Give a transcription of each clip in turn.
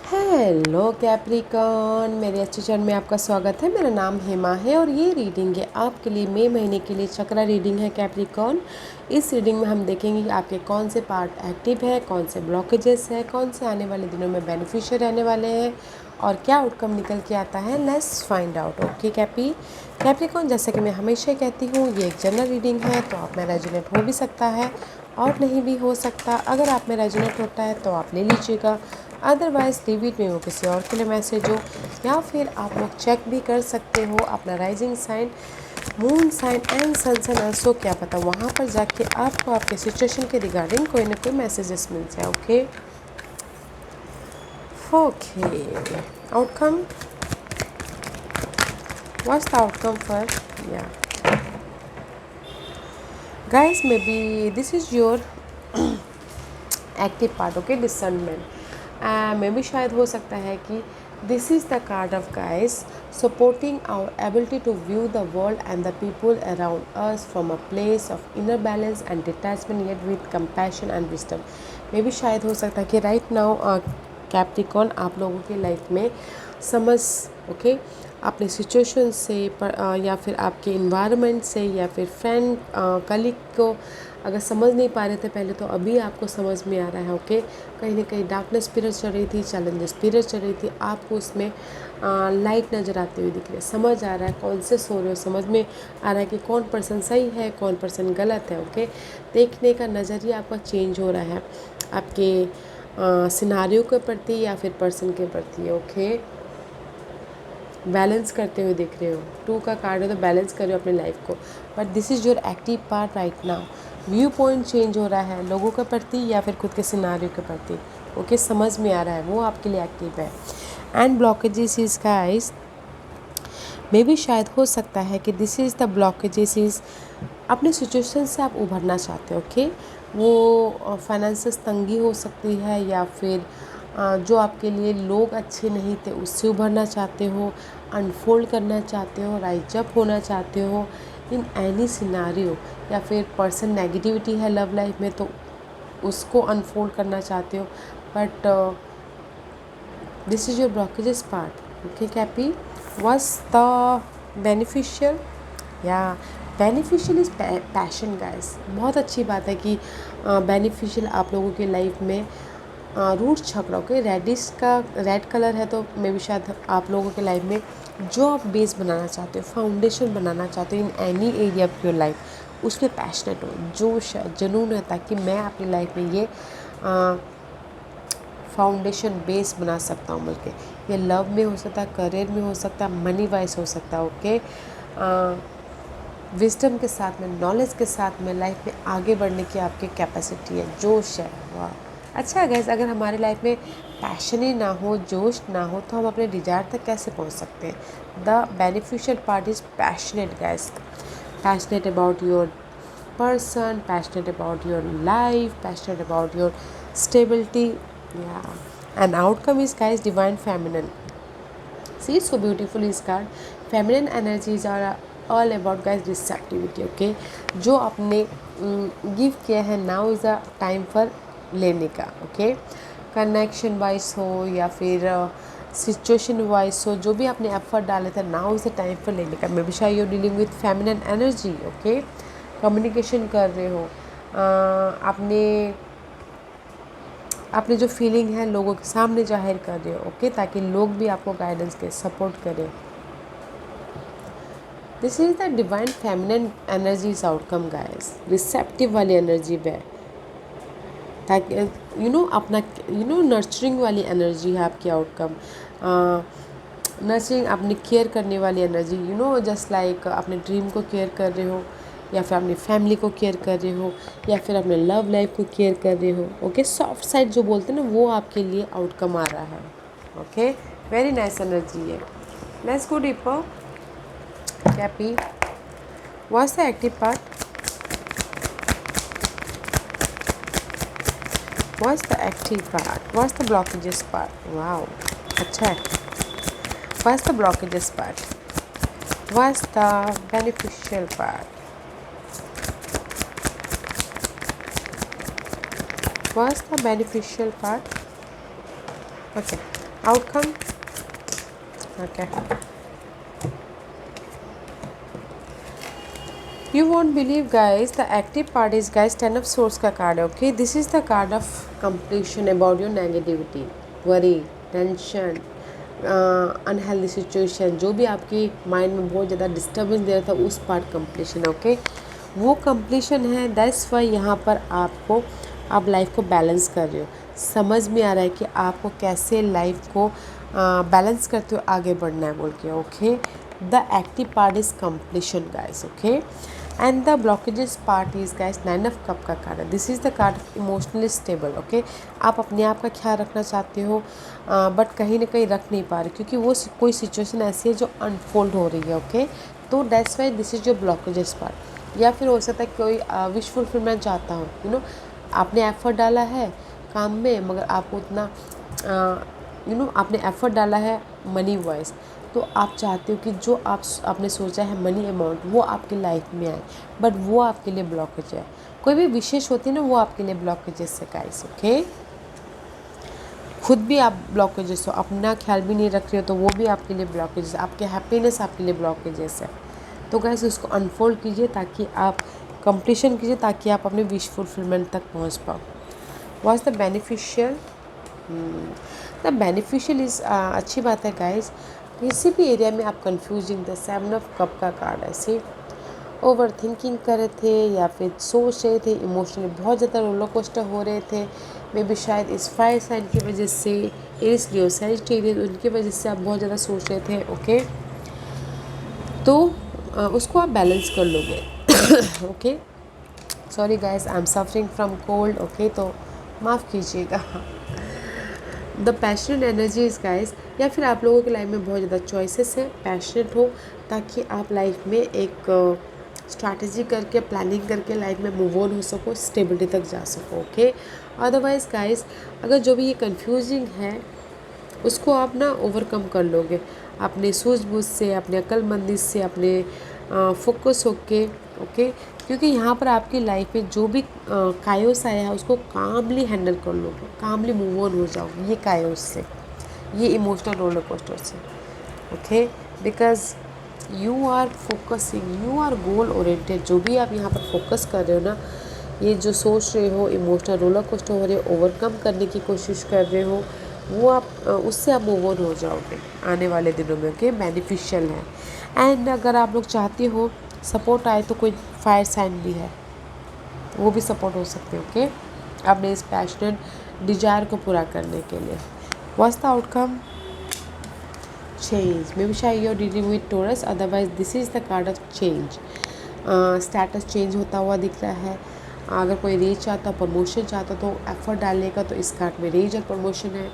Hello Capricorn, मेरे अच्छे channel में आपका स्वागत है। मेरा नाम हेमा है और ये रीडिंग है आपके लिए मई महीने के लिए चक्रा रीडिंग है कैप्रिकॉन। इस रीडिंग में हम देखेंगे कि आपके कौन से पार्ट एक्टिव है, कौन से ब्लॉकेजेस है, कौन से आने वाले दिनों में बेनिफिशियल रहने वाले हैं और क्या आउटकम निकल के आता है। Let's find out. Okay Capricorn, जैसा कि मैं हमेशा कहती हूँ, ये एक जनरल रीडिंग है तो आप में रेजोनेट हो भी सकता है और नहीं भी हो सकता। अगर आप में रेजोनेट होता है तो आप ले लीजिएगा, अदरवाइज लीव इट में वो किसी और के लिए मैसेज हो, या फिर आप लोग चेक भी कर सकते हो अपना rising sign, moon sign and sun sign also. क्या पता वहाँ पर जाके आपको आपके सिचुएशन के रिगार्डिंग कोई ना कोई मैसेजेस मिल जाए। Okay outcome, what's the outcome for ya guys, maybe this is your active part. Okay, discernment में भी शायद हो सकता है कि this is the card of guys supporting our ability to view the world and the people around us from a place of inner balance and detachment yet with compassion and wisdom. में भी शायद हो सकता है कि right now Capricorn आप लोगों की लाइफ में समझ अपने सिचुएशन से या फिर आपके इन्वायरमेंट से या फिर फ्रेंड कलीग को अगर समझ नहीं पा रहे थे पहले, तो अभी आपको समझ में आ रहा है। कहीं ना कहीं डार्कनेस पीरियड चल रही थी, चैलेंजेस पीरियड चल रही थी, आपको उसमें लाइट नज़र आते हुए दिख रही है, समझ आ रहा है कौन से सो रहे हो, समझ में आ रहा है कि कौन पर्सन सही है कौन पर्सन गलत है। देखने का नज़रिया आपका चेंज हो रहा है आपके सिनारियों के प्रति या फिर पर्सन के प्रति। बैलेंस करते हुए दिख रहे हो। 2 का कार्ड है तो बैलेंस कर रहे हो अपनी लाइफ को, but this is your active part right now. View point change हो रहा है लोगों के प्रति या फिर खुद के सिनारियों के प्रति। समझ में आ रहा है, वो आपके लिए एक्टिव है। And blockages is guys, may be शायद हो सकता है कि this is the blockages is अपने सिचुएशन से आप उभरना चाहते हो। वो फाइनेंशियल तंगी हो सकती है या फिर जो आपके लिए लोग अच्छे नहीं थे उससे उभरना चाहते हो, अनफोल्ड करना चाहते हो, राइज अप होना चाहते हो इन एनी सिनारियो, या फिर पर्सन नेगेटिविटी है लव लाइफ में तो उसको अनफोल्ड करना चाहते हो। But this is your blockages part. Cappy was the beneficial या बेनिफिशियल इज़ पैशन गाइस। बहुत अच्छी बात है कि बेनिफिशियल आप लोगों की लाइफ में रूट छकड़ा। रेडिश का रेड कलर है तो मे भी शायद आप लोगों के लाइफ में जो आप बेस बनाना चाहते हो, फाउंडेशन बनाना चाहते हो in any area of your life, उसमें पैशनेट हो, जोश है, जुनून है, ताकि मैं अपनी लाइफ में ये फाउंडेशन बेस बना सकता हूँ। बल्कि ये लव में हो सकता है, करियर में हो सकता है, मनी वाइज हो सकता है। विजडम के साथ में, नॉलेज के साथ में लाइफ में आगे बढ़ने की आपकी कैपेसिटी है, जोश है। वाह, अच्छा है गैस। अगर हमारे लाइफ में पैशन ही ना हो, जोश ना हो, तो हम अपने डिजायर तक कैसे पहुंच सकते हैं। The beneficial part is passionate gas, passionate about your person, passionate about your life, passionate about your stability. Yeah, and outcome is guys divine feminine. See, so beautiful is card. Feminine energies are all about guys receptivity। जो आपने give किया है, now is a time for लेने का। Connection wise हो या फिर situation wise हो, जो भी आपने एफर्ट डाले थे, now is the time for लेने का। मे बी शायद you dealing with feminine energy. Communication कर रहे हो, अपने जो फीलिंग है लोगों के सामने जाहिर कर रहे हो। ताकि लोग भी आपको गाइडेंस के सपोर्ट करें। This is the divine feminine energies outcome guys. Receptive वाली एनर्जी है, ताकि अपना नर्चरिंग वाली एनर्जी है आपकी आउटकम। नर्चरिंग, अपनी केयर करने वाली एनर्जी, जस्ट लाइक अपने ड्रीम को केयर कर रहे हो या फिर अपनी फैमिली को केयर कर रहे हो या फिर अपने लव लाइफ को केयर कर रहे हो। सॉफ्ट साइड जो बोलते हैं ना, वो आपके लिए आउटकम आ रहा है। वेरी नाइस एनर्जी है। Let's go deeper. Cappy, what's the active part, what's the active part, what's the blockages part. Wow, अच्छा है। What's the blockages part, what's the beneficial part, what's the beneficial part? Okay, outcome, okay, you won't believe guys, the active part is guys 10 of swords का card है. Okay, this is the card of completion about your negativity, worry, tension, unhealthy situation, जो भी आपकी mind में बहुत ज़्यादा disturbance दे रहा था, उस पार्ट कंप्लीशन है. ओके, वो कंप्लीशन है. दैट्स वाई यहाँ पर आपको, आप लाइफ को बैलेंस कर रहे हो. समझ में आ रहा है कि आपको कैसे लाइफ को बैलेंस करते हो आगे बढ़ना है बोल के. Okay, the active part is completion guys. Okay, and the blockages part is guys 9 of cup का कार्ड है. This is the card emotionally stable. Okay, आप अपने आप का ख्याल रखना चाहते हो बट कहीं ना कहीं रख नहीं पा रहे, क्योंकि वो कोई सिचुएशन ऐसी है जो अनफोल्ड हो रही है. ओके, तो that's why this is your blockages part. या फिर हो सकता है कोई विश फुलफिलमेंट चाहता हो, यू नो, आपने एफर्ट डाला है काम में, मगर आपको उतना आपने एफर्ट डाला है मनी वाइज, तो आप चाहते हो कि जो आपने सोचा है मनी अमाउंट वो आपकी लाइफ में आए, बट वो आपके लिए ब्लॉकेज है. कोई भी विशेष होती है ना, वो आपके लिए ब्लॉकेजेस है गाइस. ओके, खुद भी आप ब्लॉकेजेस हो, अपना ख्याल भी नहीं रख रहे हो, तो वो भी आपके लिए ब्लॉकेजेस, आपके हैप्पीनेस आपके लिए ब्लॉकेजेस है. तो गाइस उसको अनफोल्ड कीजिए ताकि आप कंप्लीशन कीजिए, ताकि आप अपने विश फुलफिलमेंट तक पहुंच पाओ. What's the beneficial? The beneficial is अच्छी बात है गाइस. किसी भी एरिया में आप कंफ्यूजिंग, द 7 ऑफ कप का कार्ड ऐसे ओवर थिंकिंग कर रहे थे या फिर सोच रहे थे, इमोशनली बहुत ज़्यादा रोलर कोस्टर हो रहे थे. मे बी शायद इस फायर साइन की वजह से, एरिस लियो सैजिटेरियस, उनकी वजह से आप बहुत ज़्यादा सोच रहे थे. ओके, तो उसको आप बैलेंस कर लोगे. Okay, sorry guys, I am suffering from cold. Okay, तो माफ़ कीजिएगा. द पैशनेट एनर्जीज गाइस, या फिर आप लोगों की लाइफ में बहुत ज़्यादा चॉइसेस हैं, पैशनेट हो ताकि आप लाइफ में एक स्ट्रैटेजी करके, प्लानिंग करके लाइफ में मूव ऑन हो सको, स्टेबिलिटी तक जा सको. ओके, अदरवाइज़ गाइस, अगर जो भी ये कंफ्यूजिंग है उसको आप ना ओवरकम कर लोगे अपने सूझबूझ से, अपने अक्लमंदी से, अपने फोकस होके. ओके, क्योंकि यहाँ पर आपकी लाइफ में जो भी कायोस आया है उसको कामली हैंडल कर लोगे, कामली मूव ऑन हो जाओगे ये कायोस से, ये इमोशनल रोलर कोस्टर से. Okay, because you are focusing, you our goal oriented. जो भी आप यहाँ पर फोकस कर रहे हो ना, ये जो सोच रहे हो, इमोशनल रोलर कोस्टर हो रहे हो, ओवरकम करने की कोशिश कर रहे हो, वो आप उससे आप मूव ऑन हो जाओगे आने वाले दिनों में. ओके, बेनिफिशियल है. एंड अगर आप लोग चाहते हो सपोर्ट आए तो कोई फायर साइन भी है, वो भी सपोर्ट हो सकते हैं. ओके, अपने इस पैशनेट डिजायर को पूरा करने के लिए. What's the outcome? Change. May be शायद your dealing with Taurus, otherwise this is the card of change. Status change होता हुआ दिख रहा है. अगर कोई रेज चाहता, प्रमोशन चाहता तो एफर्ट डालने का, तो इस कार्ड में रेज और प्रमोशन है.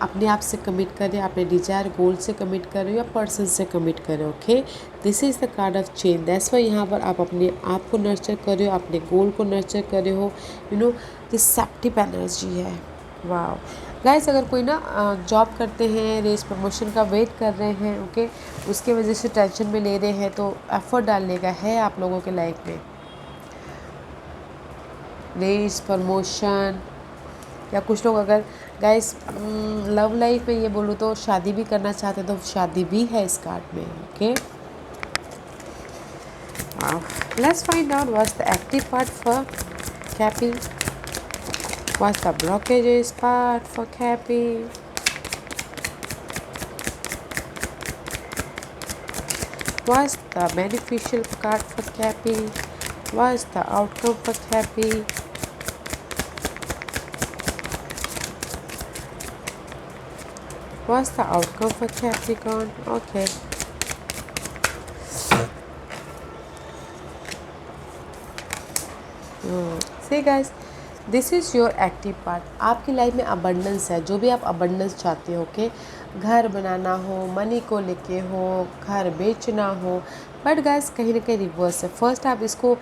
अपने आप से कमिट करें, अपने डिजायर गोल से कमिट करें या पर्सन से कमिट करें. Okay, this is the card of change. That's why यहाँ पर आप अपने आप को नर्चर कर रहे हो, अपने गोल को नर्चर कर रहे हो. यू नो, रिसेप्टिव एनर्जी है. वाह गाइस, अगर कोई ना जॉब करते हैं, रेस प्रमोशन का वेट कर रहे हैं, ओके, उसके वजह से टेंशन में ले रहे हैं, तो एफर्ट डालने का है आप लोगों के लाइफ में. रेस प्रमोशन, या कुछ लोग अगर गाइस लव लाइफ में ये बोलूँ तो शादी भी करना चाहते हैं, तो शादी भी है इस कार्ड में. Okay, let's find out what's the active part for cappy, what's the blockages part for cappy, what's the beneficial card for cappy, what's the outcome for cappy. What's the outcome for Capricorn? Okay. See guys, this is your active part. आपकी life में abundance है, जो भी आप abundance चाहते हो. Okay, घर बनाना हो, मनी को लेके हो, घर बेचना हो, बट गाइस कहीं ना कहीं रिवर्स है. फर्स्ट आप इसको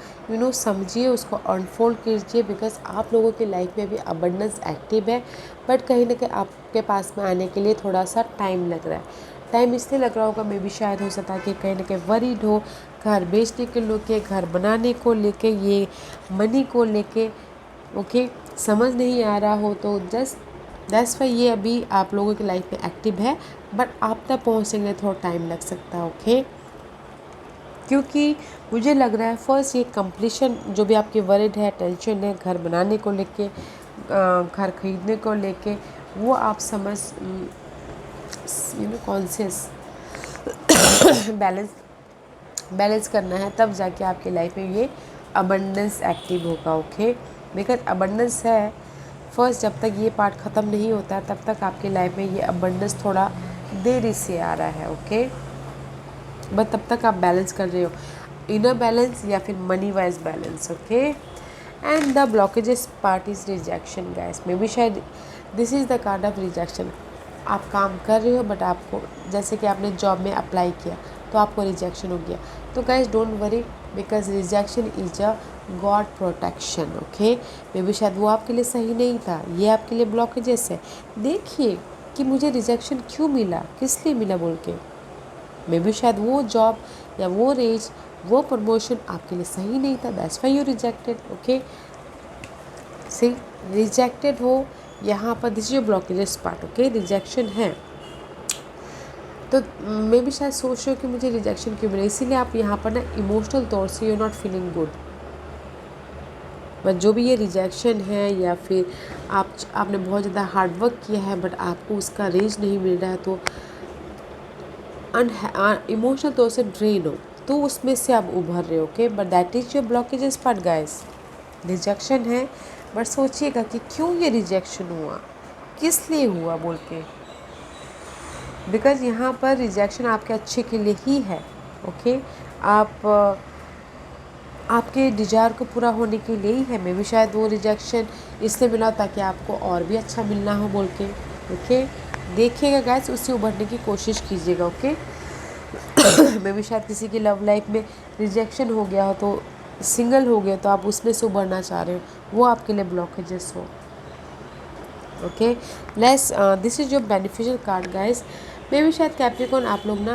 समझिए, उसको अनफोल्ड कीजिए, बिकॉज आप लोगों की लाइफ में भी अबंडेंस एक्टिव है, बट कहीं ना कहीं आपके पास में आने के लिए थोड़ा सा टाइम लग रहा है. टाइम इसलिए लग रहा होगा, मे बी शायद हो सकता है कि कहीं ना कहीं वरीड हो, घर बेचने के लेके, घर बनाने को लेके, ये मनी को लेके. ओके, समझ नहीं आ रहा हो तो जस्ट दैट्स वाई ये अभी आप लोगों की लाइफ में एक्टिव है, बट आप तक पहुँचने के लिए थोड़ा टाइम लग सकता है। ओके, क्योंकि मुझे लग रहा है फर्स्ट ये कंप्लीशन जो भी आपके वरिड है, टेंशन है घर बनाने को लेके, घर खरीदने को लेके, वो आप समझ कॉन्शियस बैलेंस बैलेंस करना है, तब जाके आपकी लाइफ में ये अबंडेंस एक्टिव होगा। ओके, बिकॉज अबंडेंस है फर्स्ट, जब तक ये पार्ट ख़त्म नहीं होता तब तक आपकी लाइफ में ये अबंडेंस थोड़ा देरी से आ रहा है। ओके, बट तब तक आप बैलेंस कर रहे हो, इनर बैलेंस या फिर money wise balance. Okay, and the blockages part is rejection guys, may be शायद this is the card of rejection. आप काम कर रहे हो बट आपको, जैसे कि आपने जॉब में अप्लाई किया तो आपको रिजेक्शन हो गया, तो guys don't worry, because rejection is a God protection. Okay, may be शायद वो आपके लिए सही नहीं था, ये आपके लिए ब्लॉकेजेस है। देखिए कि मुझे रिजेक्शन क्यों मिला, किस लिए मिला बोल के, मे बी शायद वो जॉब या वो रेज, वो प्रमोशन आपके लिए सही नहीं था, that's why you rejected. Okay, see rejected हो यहाँ पर, this is blockages part. Okay, rejection है तो मे बी शायद सोच रहे हो कि मुझे रिजेक्शन क्यों मिला, इसीलिए आप यहाँ पर ना इमोशनल तौर से you not feeling good. But जो भी ये रिजेक्शन है या फिर आपने बहुत ज़्यादा हार्डवर्क किया है बट आपको उसका रेंज नहीं मिल रहा है, तो इमोशनल तौर से ड्रेन हो, तो उसमें से आप उभर रहे हो। Okay, but that is your blockages part guys. Rejection है बट सोचिएगा कि क्यों ये रिजेक्शन हुआ, किस लिए हुआ बोल के, बिकॉज यहाँ पर रिजेक्शन आपके अच्छे के लिए ही है। ओके, आप आपके डिजायर को पूरा होने के लिए ही है। मे भी शायद वो रिजेक्शन इसलिए मिला ताकि आपको और भी अच्छा मिलना हो बोल के। ओके, देखिएगा गाइस, उससे उभरने की कोशिश कीजिएगा। ओके, मे भी शायद किसी की लव लाइफ में रिजेक्शन हो गया हो, तो सिंगल हो गए तो आप उसमें से उभरना चाह रहे हो, वो आपके लिए ब्लॉकेजेस हो। Okay, less this is your beneficial card guys. May be शायद कैप्रिकॉर्न आप लोग ना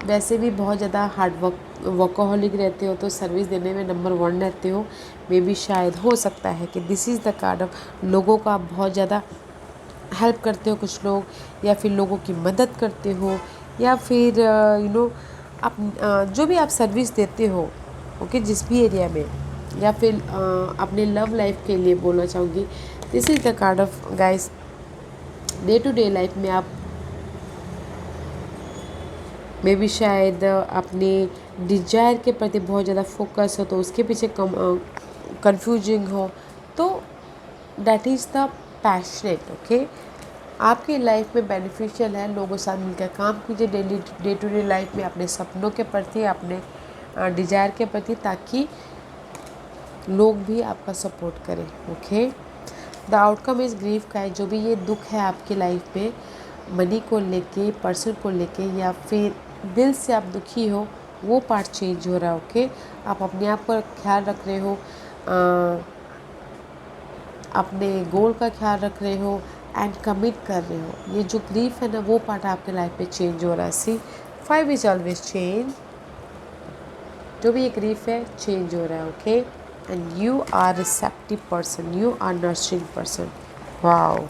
वैसे भी बहुत ज़्यादा वर्कोहॉलिक रहते हो, तो सर्विस देने में नंबर 1 रहते हो। मे भी शायद हो सकता है कि this is the card of लोगों को आप बहुत ज़्यादा हेल्प करते हो कुछ लोग, या फिर लोगों की मदद करते हो, या फिर आप जो भी आप सर्विस देते हो, ओके, जिस भी एरिया में, या फिर अपने लव लाइफ के लिए बोलना चाहूँगी, this is the card of guys. Day to day life में आप मे भी शायद अपने डिजायर के प्रति बहुत ज़्यादा फोकस हो, तो उसके पीछे कंफ्यूजिंग हो, तो that is the passionate. Okay, आपकी लाइफ में बेनिफिशियल है, लोगों के साथ मिलकर काम कीजिए daily day to day life में अपने सपनों के प्रति, अपने डिजायर के प्रति, ताकि लोग भी आपका सपोर्ट करें। Okay, the outcome is grief का है, जो भी ये दुख है आपकी लाइफ में, मनी को लेके, पर्सन को लेके, या फिर दिल से आप दुखी हो, वो पार्ट चेंज हो रहा है। ओके, आप अपने आप का ख्याल रख रहे हो, अपने गोल का ख्याल रख रहे हो एंड कमिट कर रहे हो, ये जो ग्रीफ है ना, वो पार्ट आपके लाइफ में चेंज हो रहा है। सी 5 इज ऑलवेज चेंज, जो भी ये ग्रीफ है चेंज हो रहा है। Okay, and you are receptive person, you are nurturing person. Wow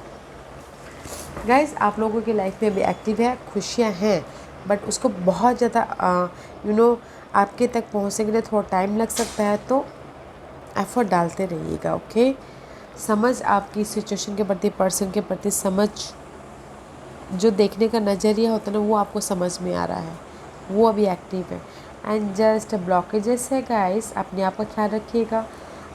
guys, आप लोगों की लाइफ में भी एक्टिव है, खुशियाँ हैं, बट उसको बहुत ज़्यादा आपके तक पहुँचने के लिए थोड़ा टाइम लग सकता है, तो एफर्ट डालते रहिएगा। ओके, समझ आपकी सिचुएशन के प्रति, पर्सन के प्रति समझ, जो देखने का नज़रिया होता है ना, वो आपको समझ में आ रहा है, वो अभी एक्टिव है। एंड जस्ट ब्लॉकेजेस है गाइस, अपने आप का ख्याल रखिएगा,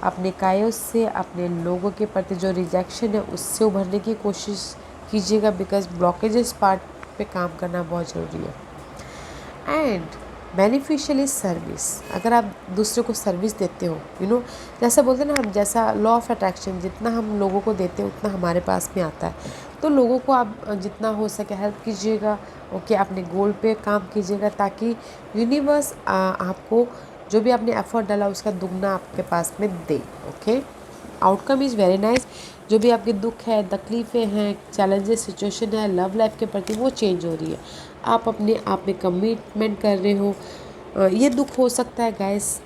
अपने कायोस से, अपने लोगों के प्रति जो रिजेक्शन है उससे उभरने की कोशिश कीजिएगा, बिकॉज ब्लॉकेजेस पार्ट पे काम करना बहुत ज़रूरी है। एंड बेनिफिशियल इज सर्विस, अगर आप दूसरे को सर्विस देते हो, जैसा बोलते हैं ना हम, जैसा लॉ ऑफ अट्रैक्शन, जितना हम लोगों को देते हैं उतना हमारे पास में आता है, तो लोगों को आप जितना हो सके हेल्प कीजिएगा। ओके, अपने गोल पे काम कीजिएगा, ताकि यूनिवर्स आपको जो भी आपने एफर्ट डाला उसका दुगना आपके पास में दे। Okay, outcome is very nice, जो भी आपके दुख है, तकलीफ़ें हैं, चैलेंजेस सिचुएशन है लव लाइफ के प्रति, वो चेंज हो रही है, आप अपने आप में कमिटमेंट कर रहे हो। ये दुख हो सकता है गाइस,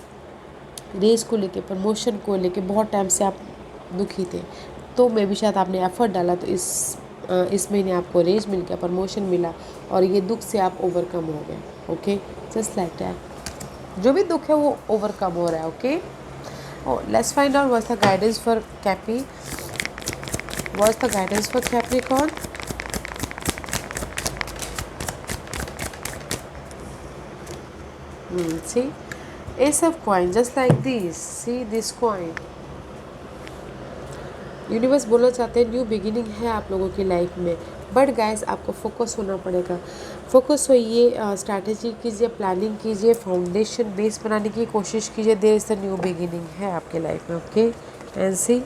रेस को लेके, प्रमोशन को लेके बहुत टाइम से आप दुखी थे, तो मे भी शायद आपने एफर्ट डाला तो इस महीने आपको रेज मिल गया, प्रमोशन मिला और ये दुख से आप ओवरकम हो गए। ओके, जस्ट लाइक दैट, जो भी दुख है वो ओवरकम हो रहा है। Okay, let's find out what's the guidance for cappy, what's the guidance for Capricorn. See, ace of coin, just like this. See this coin. Universe बोलना चाहते हैं न्यू बिगिनिंग है आप लोगों की लाइफ में, बट गाइस आपको फोकस होना पड़ेगा। फोकस होइए, स्ट्रैटेजी कीजिए, प्लानिंग कीजिए, फाउंडेशन बेस बनाने की कोशिश कीजिए। There is the new beginning है आपके लाइफ में। ओके, एंड सी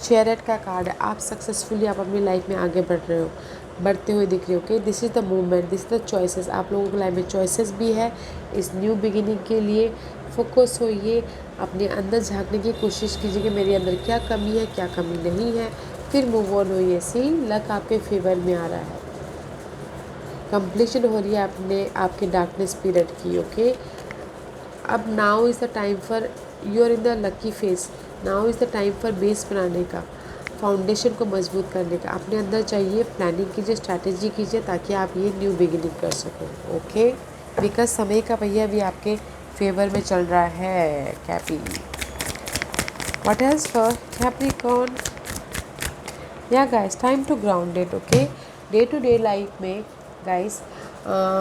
चैरियट का कार्ड है, आप सक्सेसफुली आप अपनी लाइफ में आगे बढ़ रहे हो, बढ़ते हुए दिख रहे हो। Okay, this is the movement, this is the choices. आप लोगों की लाइफ में चॉइसेस भी है इस न्यू बिगिनिंग के लिए। फोकस होइए, अपने अंदर झांकने की कोशिश कीजिए कि मेरे अंदर क्या कमी है, क्या कमी नहीं है, फिर मूव ऑन होइए। सी लक आपके फेवर में आ रहा है, कंप्लीशन हो रही है अपने आपके डार्कनेस पीरियड की। ओके, अब now is the time for you are in the lucky phase, now is the time for base बनाने का, फाउंडेशन को मजबूत करने का। अपने अंदर चाहिए, प्लानिंग कीजिए, स्ट्रैटेजी कीजिए ताकि आप ये न्यू बिगिनिंग कर सको। ओके, बिकॉज समय का पहिया भी आपके फेवर में चल रहा है cappy. What else for Capricorn? या guys, time to grounded. Okay, day to day life में गाइस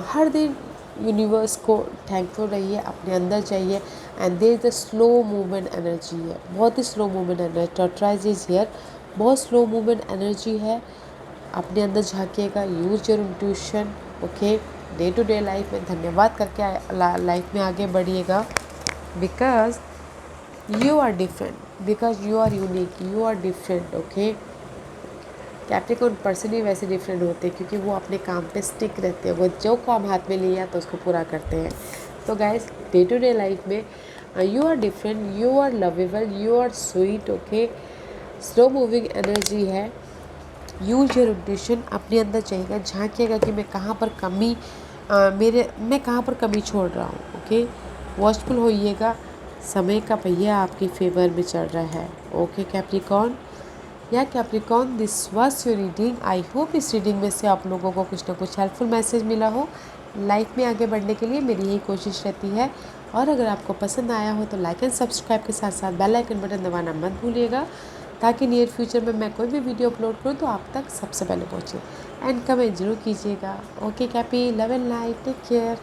हर दिन यूनिवर्स को थैंकफुल रहिए, अपने अंदर जाइए। And there is the slow movement energy है, बहुत ही slow movement energy. Tortoise is here, बहुत स्लो मूवमेंट एनर्जी है। अपने अंदर झांकिएगा, use your intuition. Okay, day to day life में धन्यवाद करके लाइफ में आगे बढ़िएगा। Because you are different, because you are unique, you are different. Okay, Capricorn person ही वैसे डिफरेंट होते हैं क्योंकि वो अपने काम पे स्टिक रहते हैं, वो जो काम हाथ में लिया तो उसको पूरा करते हैं। तो guys, day to day life में you are different, you are lovable, you are sweet. Okay, slow moving energy है। यूज योर इंट्यूशन, अपने अंदर चाहिएगा, झांकिएगा कि मैं कहाँ पर कमी मैं कहाँ पर कमी छोड़ रहा हूँ। ओके, वॉचफुल होइएगा, समय का पहिया आपके फेवर में चल रहा है। ओके कैप्रिकॉर्न, या Capricorn, this was your reading. I hope इस रीडिंग में से आप लोगों को कुछ ना कुछ हेल्पफुल मैसेज मिला हो। लाइफ में आगे बढ़ने के लिए मेरी यही कोशिश रहती है। और अगर आपको पसंद आया हो तो लाइक एंड सब्सक्राइब के साथ साथ बेल आइकन बटन दबाना मत भूलिएगा ताकि नियर फ्यूचर में मैं कोई भी वीडियो अपलोड करूँ तो आप तक सबसे पहले पहुँचे। एंड कमेंट जरूर कीजिएगा। Okay cappy, love and life, take care.